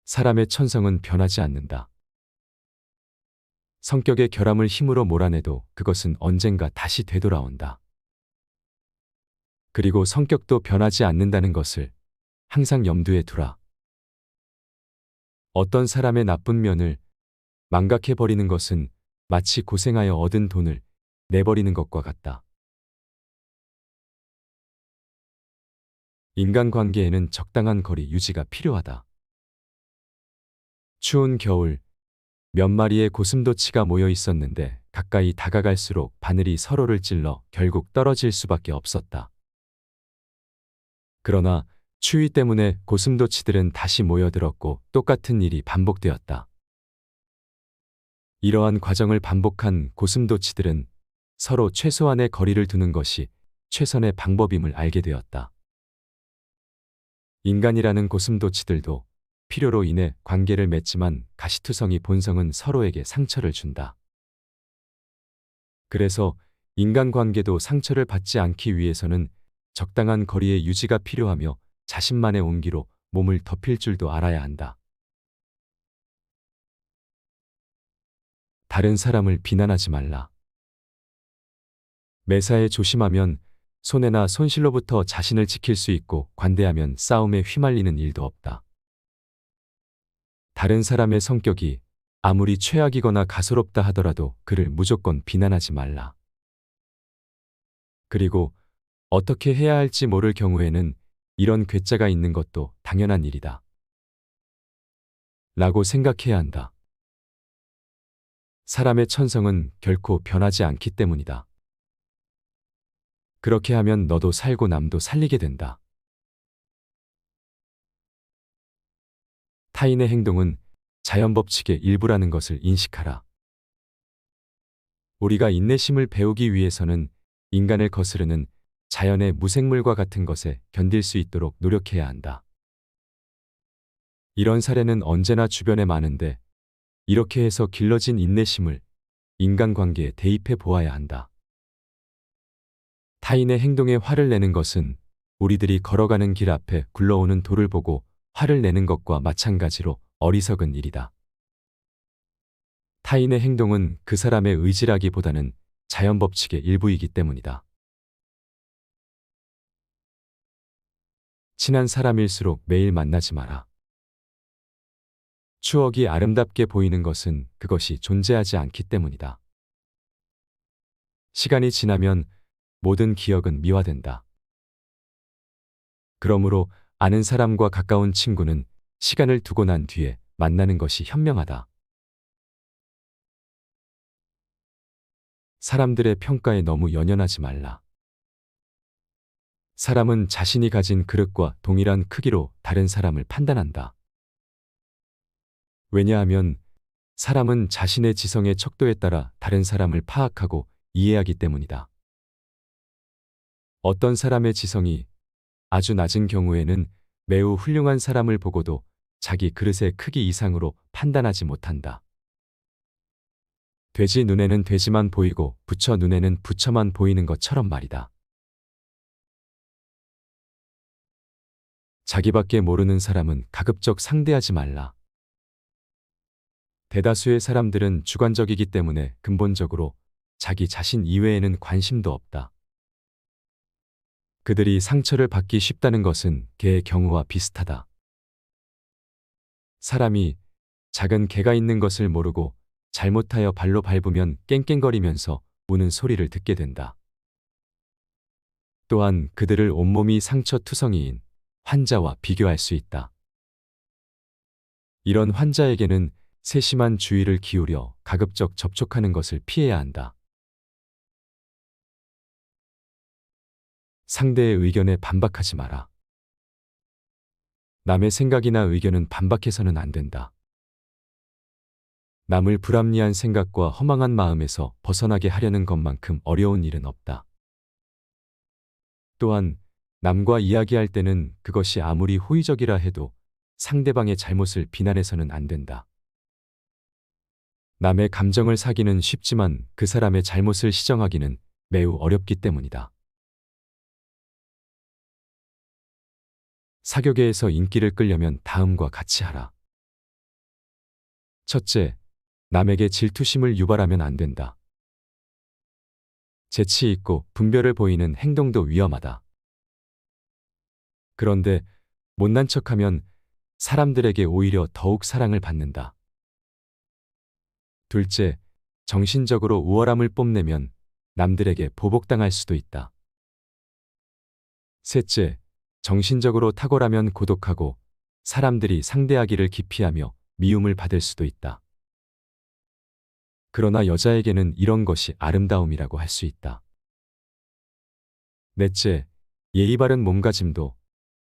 사람의 천성은 변하지 않는다. 성격의 결함을 힘으로 몰아내도 그것은 언젠가 다시 되돌아온다. 그리고 성격도 변하지 않는다는 것을 항상 염두에 두라. 어떤 사람의 나쁜 면을 망각해버리는 것은 마치 고생하여 얻은 돈을 내버리는 것과 같다. 인간관계에는 적당한 거리 유지가 필요하다. 추운 겨울, 몇 마리의 고슴도치가 모여 있었는데 가까이 다가갈수록 바늘이 서로를 찔러 결국 떨어질 수밖에 없었다. 그러나 추위 때문에 고슴도치들은 다시 모여들었고 똑같은 일이 반복되었다. 이러한 과정을 반복한 고슴도치들은 서로 최소한의 거리를 두는 것이 최선의 방법임을 알게 되었다. 인간이라는 고슴도치들도 필요로 인해 관계를 맺지만 가시투성이 본성은 서로에게 상처를 준다. 그래서 인간관계도 상처를 받지 않기 위해서는 적당한 거리의 유지가 필요하며 자신만의 온기로 몸을 덮일 줄도 알아야 한다. 다른 사람을 비난하지 말라. 매사에 조심하면 손해나 손실로부터 자신을 지킬 수 있고 관대하면 싸움에 휘말리는 일도 없다. 다른 사람의 성격이 아무리 최악이거나 가소롭다 하더라도 그를 무조건 비난하지 말라. 그리고 어떻게 해야 할지 모를 경우에는 이런 괴짜가 있는 것도 당연한 일이다. 라고 생각해야 한다. 사람의 천성은 결코 변하지 않기 때문이다. 그렇게 하면 너도 살고 남도 살리게 된다. 타인의 행동은 자연 법칙의 일부라는 것을 인식하라. 우리가 인내심을 배우기 위해서는 인간을 거스르는 자연의 무생물과 같은 것에 견딜 수 있도록 노력해야 한다. 이런 사례는 언제나 주변에 많은데 이렇게 해서 길러진 인내심을 인간관계에 대입해 보아야 한다. 타인의 행동에 화를 내는 것은 우리들이 걸어가는 길 앞에 굴러오는 돌을 보고 화를 내는 것과 마찬가지로 어리석은 일이다. 타인의 행동은 그 사람의 의지라기보다는 자연 법칙의 일부이기 때문이다. 친한 사람일수록 매일 만나지 마라. 추억이 아름답게 보이는 것은 그것이 존재하지 않기 때문이다. 시간이 지나면 모든 기억은 미화된다. 그러므로 아는 사람과 가까운 친구는 시간을 두고 난 뒤에 만나는 것이 현명하다. 사람들의 평가에 너무 연연하지 말라. 사람은 자신이 가진 그릇과 동일한 크기로 다른 사람을 판단한다. 왜냐하면 사람은 자신의 지성의 척도에 따라 다른 사람을 파악하고 이해하기 때문이다. 어떤 사람의 지성이 아주 낮은 경우에는 매우 훌륭한 사람을 보고도 자기 그릇의 크기 이상으로 판단하지 못한다. 돼지 눈에는 돼지만 보이고 부처 눈에는 부처만 보이는 것처럼 말이다. 자기밖에 모르는 사람은 가급적 상대하지 말라. 대다수의 사람들은 주관적이기 때문에 근본적으로 자기 자신 이외에는 관심도 없다. 그들이 상처를 받기 쉽다는 것은 개의 경우와 비슷하다. 사람이 작은 개가 있는 것을 모르고 잘못하여 발로 밟으면 깽깽거리면서 우는 소리를 듣게 된다. 또한 그들을 온몸이 상처투성이인 환자와 비교할 수 있다. 이런 환자에게는 세심한 주의를 기울여 가급적 접촉하는 것을 피해야 한다. 상대의 의견에 반박하지 마라. 남의 생각이나 의견은 반박해서는 안 된다. 남을 불합리한 생각과 허망한 마음에서 벗어나게 하려는 것만큼 어려운 일은 없다. 또한 남과 이야기할 때는 그것이 아무리 호의적이라 해도 상대방의 잘못을 비난해서는 안 된다. 남의 감정을 사기는 쉽지만 그 사람의 잘못을 시정하기는 매우 어렵기 때문이다. 사교계에서 인기를 끌려면 다음과 같이 하라. 첫째, 남에게 질투심을 유발하면 안 된다. 재치 있고 분별을 보이는 행동도 위험하다. 그런데 못난 척하면 사람들에게 오히려 더욱 사랑을 받는다. 둘째, 정신적으로 우월함을 뽐내면 남들에게 보복당할 수도 있다. 셋째, 정신적으로 탁월하면 고독하고 사람들이 상대하기를 기피하며 미움을 받을 수도 있다. 그러나 여자에게는 이런 것이 아름다움이라고 할 수 있다. 넷째, 예의 바른 몸가짐도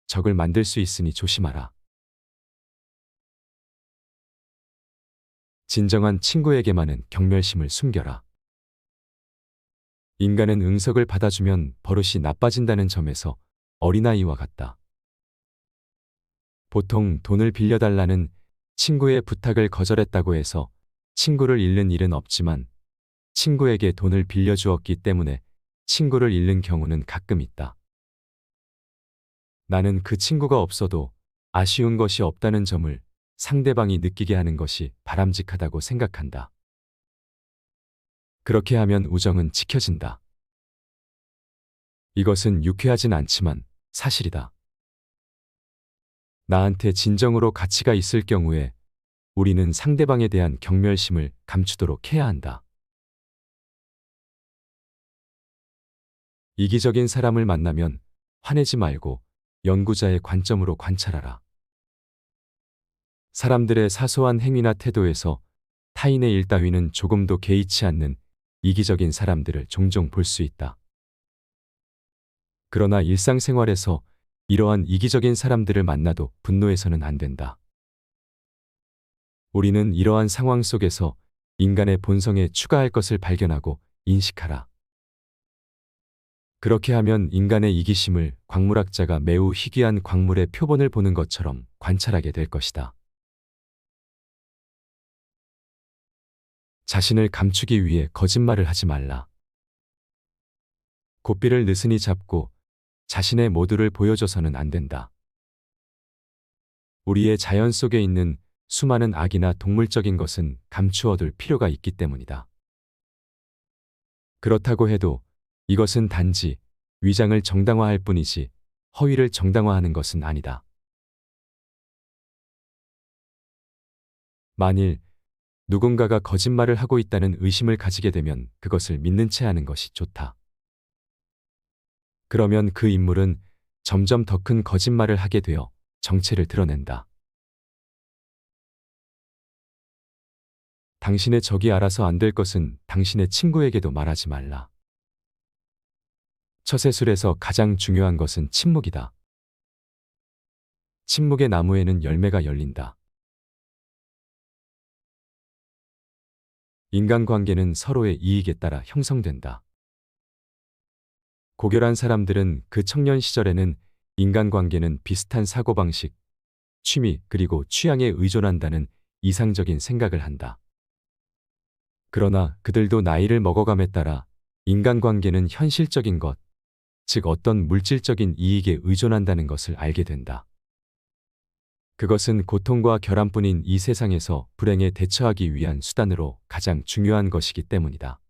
적을 만들 수 있으니 조심하라. 진정한 친구에게만은 경멸심을 숨겨라. 인간은 응석을 받아주면 버릇이 나빠진다는 점에서 어린아이와 같다. 보통 돈을 빌려달라는 친구의 부탁을 거절했다고 해서 친구를 잃는 일은 없지만 친구에게 돈을 빌려주었기 때문에 친구를 잃는 경우는 가끔 있다. 나는 그 친구가 없어도 아쉬운 것이 없다는 점을 상대방이 느끼게 하는 것이 바람직하다고 생각한다. 그렇게 하면 우정은 지켜진다. 이것은 유쾌하진 않지만 사실이다. 나한테 진정으로 가치가 있을 경우에 우리는 상대방에 대한 경멸심을 감추도록 해야 한다. 이기적인 사람을 만나면 화내지 말고 연구자의 관점으로 관찰하라. 사람들의 사소한 행위나 태도에서 타인의 일 따위는 조금도 개의치 않는 이기적인 사람들을 종종 볼 수 있다. 그러나 일상생활에서 이러한 이기적인 사람들을 만나도 분노해서는 안 된다. 우리는 이러한 상황 속에서 인간의 본성에 추가할 것을 발견하고 인식하라. 그렇게 하면 인간의 이기심을 광물학자가 매우 희귀한 광물의 표본을 보는 것처럼 관찰하게 될 것이다. 자신을 감추기 위해 거짓말을 하지 말라. 고삐를 느슨히 잡고 자신의 모두를 보여줘서는 안 된다. 우리의 자연 속에 있는 수많은 악이나 동물적인 것은 감추어둘 필요가 있기 때문이다. 그렇다고 해도 이것은 단지 위장을 정당화할 뿐이지 허위를 정당화하는 것은 아니다. 만일 누군가가 거짓말을 하고 있다는 의심을 가지게 되면 그것을 믿는 채 하는 것이 좋다. 그러면 그 인물은 점점 더 큰 거짓말을 하게 되어 정체를 드러낸다. 당신의 적이 알아서 안 될 것은 당신의 친구에게도 말하지 말라. 처세술에서 가장 중요한 것은 침묵이다. 침묵의 나무에는 열매가 열린다. 인간관계는 서로의 이익에 따라 형성된다. 고결한 사람들은 그 청년 시절에는 인간관계는 비슷한 사고방식, 취미 그리고 취향에 의존한다는 이상적인 생각을 한다. 그러나 그들도 나이를 먹어감에 따라 인간관계는 현실적인 것, 즉 어떤 물질적인 이익에 의존한다는 것을 알게 된다. 그것은 고통과 결함뿐인 이 세상에서 불행에 대처하기 위한 수단으로 가장 중요한 것이기 때문이다.